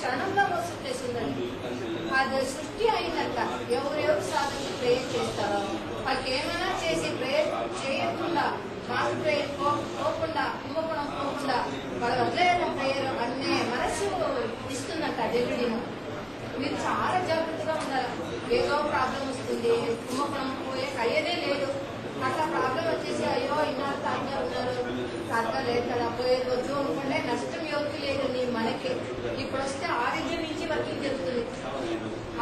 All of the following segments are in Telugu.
క్షణంలో మోసం చేసిందండి. అది సృష్టి అయినాక ఎవరెవరు సాధన ప్రేయర్ చేస్తారో వాళ్ళకి ఏమైనా చేసి ప్రేయర్ చేయకుండా మాస్ ప్రేయర్ పోకుండా కుంభకోణం పోకుండా వాళ్ళు వదిలేయడం ప్రేయర్ అనే మనసు ఇస్తుందంట డెలివరీను. మీరు చాలా జాగ్రత్తగా ఉండాలి. ఏదో ప్రాబ్లం వస్తుంది, కుంభకోణం పోయే అయ్యేదే లేదు. అట్లా ప్రాబ్లం వచ్చేసి అయ్యో ఇన్నారు తాతగా ఉన్నారు తాతగా లేదు కదా పోయే రోజు అనుకుంటే నష్టం ఎవరికి లేదు, నీ మనకి. ఇప్పుడు వస్తే ఆరిజిన్ నుంచి వర్కింగ్ జరుగుతుంది.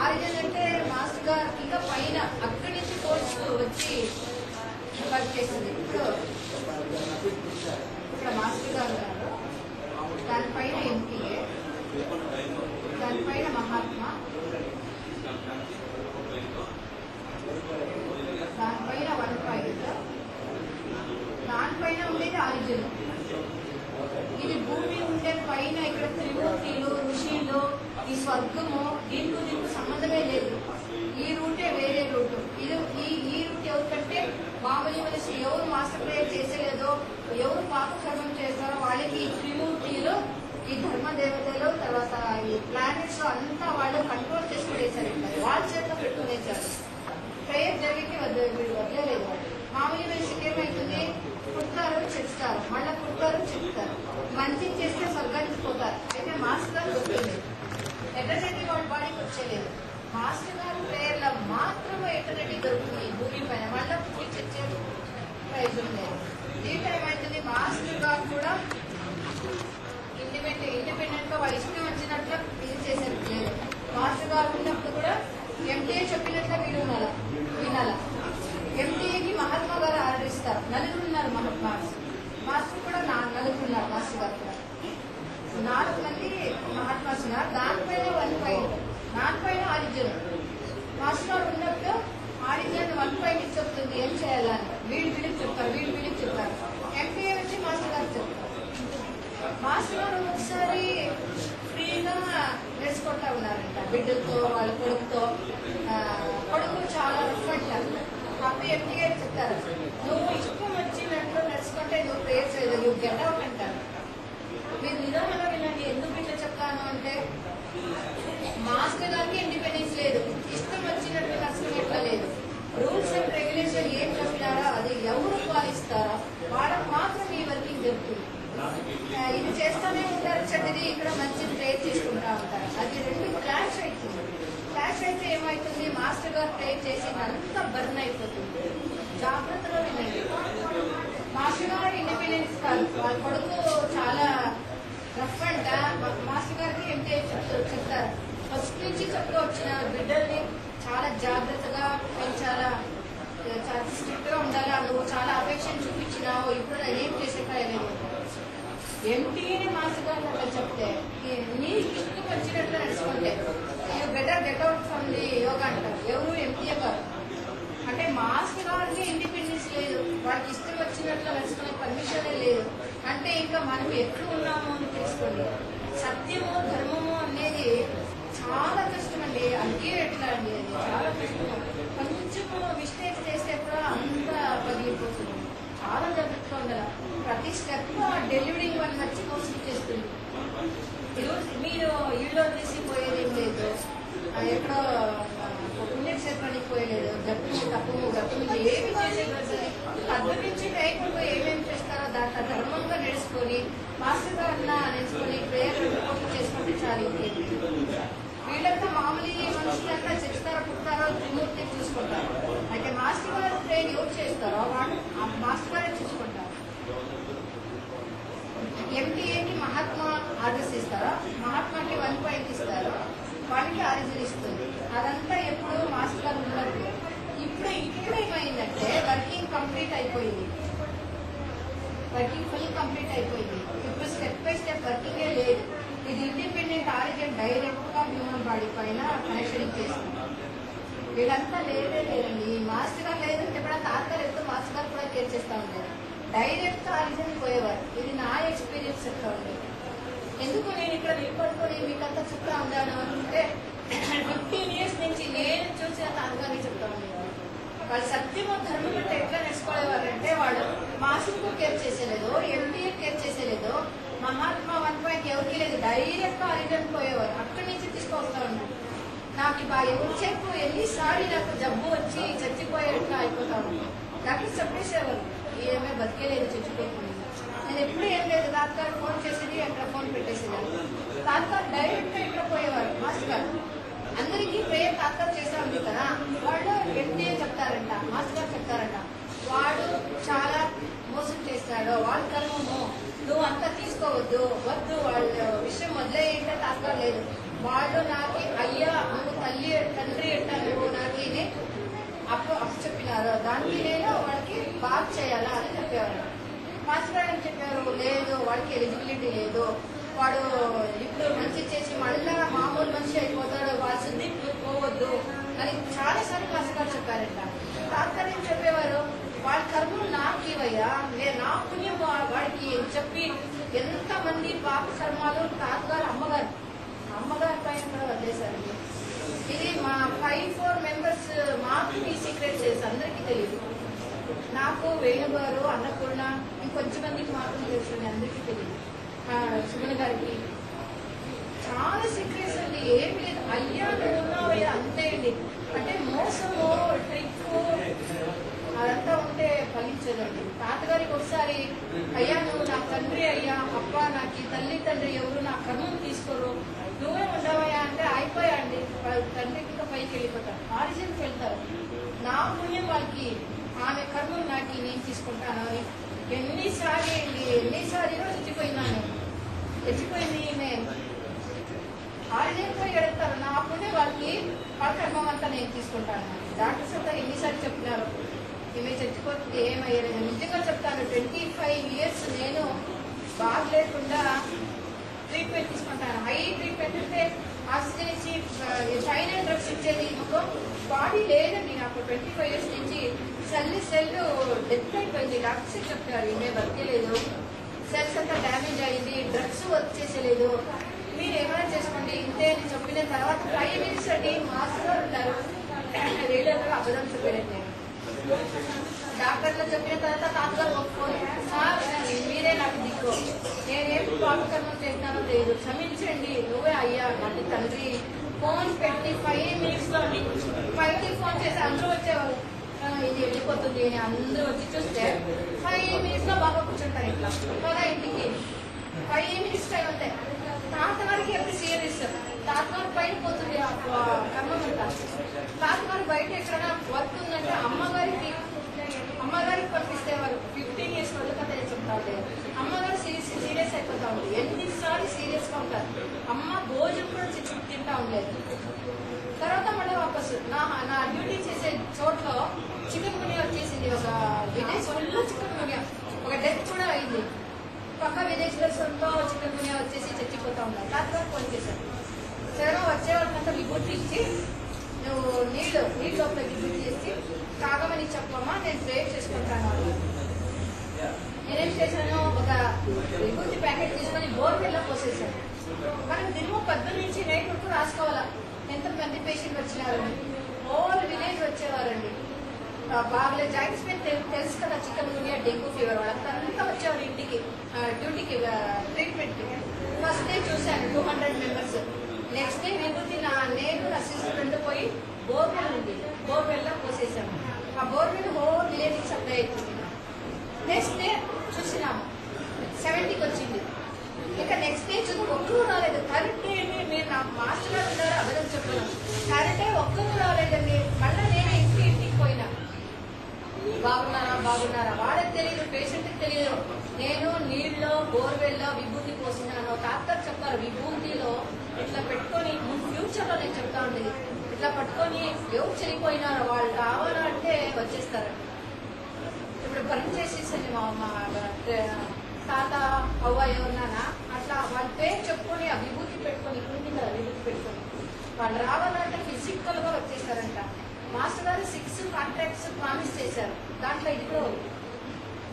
ఆరిజిన్ అంటే మాస్టర్ గారు ఇంకా పైన అక్కడి నుంచి కోర్స్ వచ్చి వర్క్ చేస్తుంది. ఇప్పుడు ఇక్కడ మాస్టర్ గారు ఉన్నారు, దానిపైన ఎంపీఏ, దానిపైన మహాత్మా, దానిపైన 1 పాయింట్, దానిపైన ఉండేది ఆరిజిన్. ఇది భూమి ఉండే పైన ఇక్కడ త్రిమూర్తిలు ఋషులు ఈ స్వర్గము దీనికి సంబంధమే లేదు. ఈ రూటే వేరే రూటు. ఇది ఈ రూట్ ఎవరికంటే మామూలు మనిషి ఎవరు మాస్టర్ ప్రేయర్ చేసేలేదో ఎవరు పాపకర్మం చేస్తారో వాళ్ళకి ఈ త్రిమూర్తిలు ఈ ధర్మ దేవతలు తర్వాత ఈ ప్లానెట్స్ అంతా వాళ్ళు కంట్రోల్ చేసుకునేసారు. వాళ్ళ చేతిలో పెట్టుకునేసారు. ప్రేయర్ జరిగి వీళ్ళు వదిలేదు. మామూలు మనిషికి ఏమవుతుంది, పుడతారు చెప్తారు, మళ్ళీ పుడతారు చెప్తారు, మంచి చేస్తే స్వర్గానికి పోతారు. అయితే మాస్టర్ గారు దొరికింది, ఎటర్నిటీ వాళ్ళ బాడీకి వచ్చేలేదు. మాస్టర్ గారు ప్రేయర్ లో మాత్రమే ఎటర్నిటీ దొరుకుతుంది భూమి పైన. మళ్ళీ పుట్టి చచ్చే ప్రయోజనం లేదు. ఈ టైం అవుతుంది. మాస్టర్ గారు కూడా ఇండిపెండెంట్ గా వాళ్ళు ఇష్టం వచ్చినట్లు ఇది చేసేది లేదు. మాస్టర్ గారు ఉన్నప్పుడు కూడా ఎంటీఏ చెప్పినట్లు వీడు వినాలా. ఎంటీఏకి మహాత్మా గారు ఆర్డర్ ఇస్తారు. నలుగురు ఉన్నారు మాస్టర్ కూడా నలుగురు ఉన్నారు. మాస్టర్ గారు కూడా 4 మంది మహాత్మాస్ ఉన్నారు. దానిపైన 1 పాయింట్, దానిపైన ఆరిజిన్. మాస్టర్ గారు ఉన్నప్పుడు ఆరిజిన్ 1 పాయింట్ చెప్తుంది ఏం చేయాలని. వీళ్ళకి చెప్తారు. ఎంపీఏ వచ్చి మాస్టర్ గారు చెప్తారు. మాస్టర్ గారు ఒకసారి ఫ్రీగా నేర్చుకుంటా ఉన్నారంట బిడ్డలతో, వాళ్ళ కొడుకుతో. కొడుకు చాలా రఫ్ అంటారు. అప్పుడు ఎంపీఏ చెప్తారు, నువ్వు ఇష్టం వచ్చినట్లు నడుచుకుంటే నువ్వు ప్రేయర్ చేయలేదు, నువ్వు గెట్ అవుట్ అంటారు. మీరు నిదానంగా వినండి. ఎందుకు ఇట్లా చెప్తాను అంటే మాస్టర్ గారికి ఇండిపెండెన్స్ లేదు, ఇష్టం వచ్చినట్లు నష్టం ఎట్లా లేదు. రూల్స్ అండ్ రెగ్యులేషన్ ఏం చెప్పినారో అది ఎవరు పాలిస్తారో వాళ్ళకు మాత్రం ఈ వర్కింగ్ జరుగుతుంది. ఇది చేస్తూనే ఉంటారు, చెడ్డది ఇక్కడ మంచిది ప్రేయర్ చేసుకుంటా ఉంటారు. అది రెండు క్లాష్ అవుతుంది. క్లాష్ అయితే ఏమవుతుంది, మాస్టర్ గారు ప్రేయర్ చేసి అంతా బర్న్ అయిపోతుంది. జాగ్రత్తగా వినండి. మాస్టర్ గారు ఇండిపెండెన్స్ కాదు, వాళ్ళ కొడుకు చాలా రఫ్ అంట. మాస్టర్ గారికి ఎంటే చెప్తారు, ఫస్ట్ నుంచి చెప్తూ వచ్చిన బిడ్డల్ని చాలా జాగ్రత్తగా పెంచాలా, చాలా స్ట్రిక్ట్ గా ఉండాలా, నువ్వు చాలా అఫెక్షన్ చూపించినావు, ఇప్పుడు ఏం చేసే కాయలేదు. ఎంటీని మాస్టర్ గారు అట్లా చెప్తే నీకు ఇష్టం వచ్చినట్లు నడుచుకుంటే you better get out from the yoga అంటారు. ఎవరు ఎంపీఏ గారు అంటే మాస్టర్ గారికి ఇండిపెండెన్స్ లేదు, వాళ్ళకి ఇష్టం వచ్చినట్లు నడుచుకునే పర్మిషనే లేదు. అంటే ఇంకా మనం ఎక్కడ ఉన్నాము అని తెలుసుకోండి. సత్యము ధర్మము అనేది చాలా కష్టం అండి. అందుకే ఎట్లా అండి, అది చాలా కష్టము. కొంచెము మిస్టేక్ చేస్తే కూడా అంతా పగిలిపోతుంది. చాలా జాగ్రత్తగా ఉండాలి. ప్రతి స్టెప్ డెలివరింగ్ వన్ వచ్చి మోసం చేస్తుంది. ఈరోజు మీరు ఇల్లు తీసిపోయేది ఏం లేదు, ఎక్కడో పుణ్యక్షేత్రానికి పోయలేదు, గప్పు ఏమి చేసేది. పద్ధతి రైతులు ఏమేమి చేస్తారో దాంట్లో ధర్మంగా నేర్చుకొని మాస్టర్ గారిన నేర్చుకొని ప్రేయర్ చేసుకుంటే చాలు. వీళ్ళంతా మామూలు మనుషులంతా చెప్తారో పుట్టారో త్రిమూర్తి చూసుకుంటారు. అయితే మాస్టర్ గారు ప్రేయర్ ఎవరు చేస్తారో వాళ్ళు మాస్టర్ గారే చూసుకుంటారు. ఎంపీఏకి మహాత్మా ఆర్డర్స్ ఇస్తారో మహాత్మాకి 1 పాయింట్ ఇస్తారు, వాళ్ళకి ఆరిజిన్ ఇస్తుంది. అదంతా ఎప్పుడు మాస్టర్ గారు ఉన్నప్పుడు. ఇప్పుడు ఏమైందంటే వర్కింగ్ కంప్లీట్ అయిపోయింది, వర్కింగ్ ఫుల్ కంప్లీట్ అయిపోయింది. ఇప్పుడు స్టెప్ బై స్టెప్ వర్కింగే లేదు. ఇది ఇండిపెండెంట్ ఆరిజిన్ డైరెక్ట్ గా హ్యూమన్ బాడీ పైన కనెక్షన్ చేస్తుంది. వీళ్ళంతా లేదండి. మాస్టర్ గారు లేదంటే ఎప్పుడైనా తాతగారు ఎప్పుడు మాస్టర్ గారు కూడా కేర్ చేస్తూ ఉండేది. డైరెక్ట్ ఆరిజిన్ పోయేవారు. ఇది నా ఎక్స్పీరియన్స్ చెప్తా ఉండేది. ఎందుకు నేను ఇక్కడ నిలబడుకొని మీకంతా చెప్తా ఉన్నాను అంటే 15 years నుంచి నేను చూసిన తాతగారిని చెప్తా ఉండేవారు. వాళ్ళు సత్యము ధర్మం అంటే ఎట్లా నేర్చుకోలేవారంటే వాళ్ళు మాస్టర్ కేర్ చేసేలేదు, ఎంపీఏ కేర్ చేసేలేదు, మహాత్మా 1 ఎవరికి లేదు, డైరెక్ట్ గా రిటర్న్ పోయేవారు, అక్కడి నుంచి తీసుకొస్తా ఉన్నారు. నాకు ఎంతసేపు ఎన్నిసార్లు నాకు జబ్బు వచ్చి చచ్చిపోయేట్లా అయిపోతా ఉన్నాను. డాక్టర్ చెప్పేసేవారు ఏమే బతికేలేదు చచ్చిపోతుంది. నేను ఎప్పుడు ఏం లేదు, తాత్కాలు ఫోన్ చేసేది అక్కడ ఫోన్ పెట్టేసేదాన్ని. తాత్కాలు డైరెక్ట్ గా ఇక్కడ పోయేవారు మాస్టర్ గారు. అందరికీ ప్రేయర్ తాత్కాలు చేస్తా ఉంది కదా, వాళ్ళు ఎంటే చెప్తారంట, మాస్టర్ గారు చెప్తారంట వాడు చాలా మోసం చేస్తాడు, వాళ్ళ కర్మము నువ్వు అంతా తీసుకోవద్దు, వద్దు వాళ్ళ విషయం వదిలేయంటే తాత్కాలు లేదు. వాళ్ళు నాకు అయ్యా నువ్వు తండ్రి ఎట్టా నువ్వు నాకు అప్పు చెప్పినారు, దానికి నేను వాడికి బాగా చేయాలా అని చెప్పేవారు. మాస్టర్ గారు ఏం చెప్పారు, లేదు వాడికి ఎలిజిబిలిటీ లేదు, వాడు ఇప్పుడు మంచి చేసి మళ్ళా మామూలు మనిషి అయిపోతాడు, వాళ్ళ శుద్ధి పోవద్దు అని చాలాసార్లు మాస్టర్ గారు చెప్పారంట. తాత్కాలు ఏం చెప్పేవారు, వాళ్ళ కర్మలు నాకు ఇవయ్యా, నేను నా పుణ్యం వాడికి చెప్పి ఎంతమంది పాప కర్మాలు తాత్కాలు అమ్మగారి పైన కూడా వదిలేశారండి. ఇది మా 5-4 మెంబర్స్ మాకు ఈ సీక్రెట్ చేసి అందరికీ తెలియదు. నాకు వేణుగారు, అన్నపూర్ణ, ఇంకొంచెం మందికి మాత్రం తెలుసు, అందరికీ తెలియదు. సుమన్ గారికి చాలా సీక్రెట్స్ అండి, ఏమి లేదు. అయ్యా నువ్వు ఉన్నావయ్యా అంతే అండి. అంటే మోసము ట్రిక్ అదంతా ఉంటే ఫలించదండి. తాతగారికి ఒకసారి అయ్యా నువ్వు నా తండ్రి అయ్యా, అప్ప నాకు ఈ తల్లి తండ్రి ఎవరు నా కర్మం తీసుకోరు, నువ్వే ఉండవయ్యా అంటే అయిపోయా అండి. వాళ్ళ తండ్రికి ఇంకా పైకి వెళ్ళిపోతారు, ఆరిజిన్కి వెళ్తారు. నా పుణ్యం వాళ్ళకి, ఆమె కర్మం నాకు నేను తీసుకుంటాను అని ఎన్నిసార్లు చచ్చిపోయినాను. చచ్చిపోయింది ఈమె ఆరిజిన్ పోయి ఎడతారు, నా పుణ్యం వాళ్ళకి, వాళ్ళ కర్మం అంతా నేను తీసుకుంటాను. డాక్టర్స్ అంతా ఎన్నిసార్లు చెప్పినారు, ఈమె చచ్చిపోతుంది ఏమయ్యారు. నిజంగా చెప్తాను, 25 years నేను బాగలేకుండా ట్రీట్మెంట్ తీసుకుంటాను. హై ట్రీట్మెంట్ అంటే ఆక్సిజన్ ఇచ్చి చైనా డ్రగ్స్ ఇచ్చేది, మాకు బాడీ లేదండి. నాకు 25 years నుంచి సెల్ డెత్ అయిపోయింది. డాక్టర్స్ చెప్తారు ఈమె బతికేలేదు, సెల్స్ అంతా డ్యామేజ్ అయింది, డ్రగ్స్ వచ్చేసేలేదు, మీరు ఏమైనా చేసుకోండి ఇంతే అని చెప్పిన తర్వాత 5 minutes అండి మాస్టర్ గారు ఉన్నారు, రేడియోగా అబద్ధం చెప్పారండి. డాక్టర్లు చెప్పిన తర్వాత తాతగారు ఒప్పుకోను, సార్ మీరే నాకు దిక్కు, నేనేం పాపకర్మం చేసినానో లేదు, క్షమించండి, నువ్వే అయ్యా నాకు తండ్రి. ఫోన్ పెట్టి 5 minutes లో పైకి ఫోన్ చేసి అందరూ వచ్చేవారు, ఇది వెళ్ళిపోతుంది అని అందరూ వచ్చి చూస్తే 5 minutes లో బాగా కూర్చుంటారు ఇట్లా కదా ఇంటికి. 5 minutes టైం అంతే. తాతగారికి ఎప్పుడు సీరియస్, తాతగారు బయట పోతుంది కర్మం అంతా. తాతగారు బయట ఎక్కడైనా వర్క్ ఉందంటే అమ్మగారికి పంపిస్తేవారు. 15 years వల్ల కథ చెప్తా ఉంటే అమ్మగారు సీరియస్ అయిపోతా ఉంది, ఎన్నిసార్లు సీరియస్ గా ఉంటారు. అమ్మ భోజనం కూడా తింటా ఉండలేదు. తర్వాత మళ్ళీ వాపసు నా డ్యూటీ చేసే చోట్ల చికెన్ గునియా వచ్చేసింది. ఒక విలేజ్ ఫుల్ చికెన్ గునియా, ఒక డెత్ కూడా అయింది. పక్క విలేజ్ లో చికెన్ గునియా వచ్చేసి చచ్చిపోతా ఉన్నారు. తాతగారు ఫోన్ చేశారు, సరే వచ్చే వాళ్ళంతా విభూతి ఇచ్చి నువ్వు నీళ్ళు లోపల విభూతి చేసి తాగమని చెప్పమ్మా, నేను ప్రేర్ చేసుకుంటాను. నేనేం చేశాను, ఒక విభూతి ప్యాకెట్ తీసుకొని బోర్వెల్లో పోసేసాను. మనం దినము 10 నుంచి నైట్ వరకు రాసుకోవాలా ఎంతమంది పేషెంట్ వచ్చినారు. హోల్ విలేజ్ వచ్చేవారండి. బాగా జాయింట్స్ పెయిన్ తెలుసు కదా, చికెన్ గునియా, డెంగ్యూ ఫీవర్, వాళ్ళంతా వచ్చేవారు ఇంటికి డ్యూటీకి ట్రీట్మెంట్కి. ఫస్ట్ డే చూశాను 200 members. నెక్స్ట్ డే విభూతి నేను నా సిస్టర్ పోయి బోర్వెల్ ఉంది, బోర్వెల్లో పోసేసాము. ఆ బోర్వెల్ హోల్ విలేజ్కి సప్లై అవుతుంది. నెక్స్ట్ డే చూసినాము 70కి వచ్చింది. ఇక నెక్స్ట్ డే చూసి ఒక్కరు రాలేదు. కరెక్ట్ ఏమి మీరు నా మాస్టర్ గారు ఉన్నారు అబద్ధం చెప్పాను, కరెక్టే ఒక్కరు రాలేదండి. మళ్ళీ నేను ఇంటికి పోయినా, బాగున్నారా వాళ్ళకి తెలియదు, పేషెంట్కి తెలియదు. నేను నీళ్ళలో బోర్వెల్లో విభూతి పోసినాను. డాక్టర్ చెప్పారు విభూతిలో ఇట్లా పెట్టుకొని ఫ్యూచర్ లో నేను చెప్తా ఉండేది, ఇట్లా పట్టుకొని ఎవరు చనిపోయినారో వాళ్ళు కావాలంటే వచ్చేస్తారు. ఇప్పుడు పని చేసేసండి మా తాత అవ్వ ఎవరినానా అట్లా వాళ్ళ పేరు చెప్పుకొని ఆ విభూతి పెట్టుకొని ఉంటుంది కదా, విభూతి పెట్టుకొని వాళ్ళు రావాలంటే ఫిజికల్ గా వచ్చేస్తారంట. మాస్టర్ గారు 6 కాంట్రాక్ట్స్ ప్రామిస్ చేశారు, దాంట్లో ఇది కూడా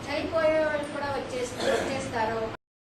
చనిపోయే వాళ్ళు కూడా వచ్చేస్తారు.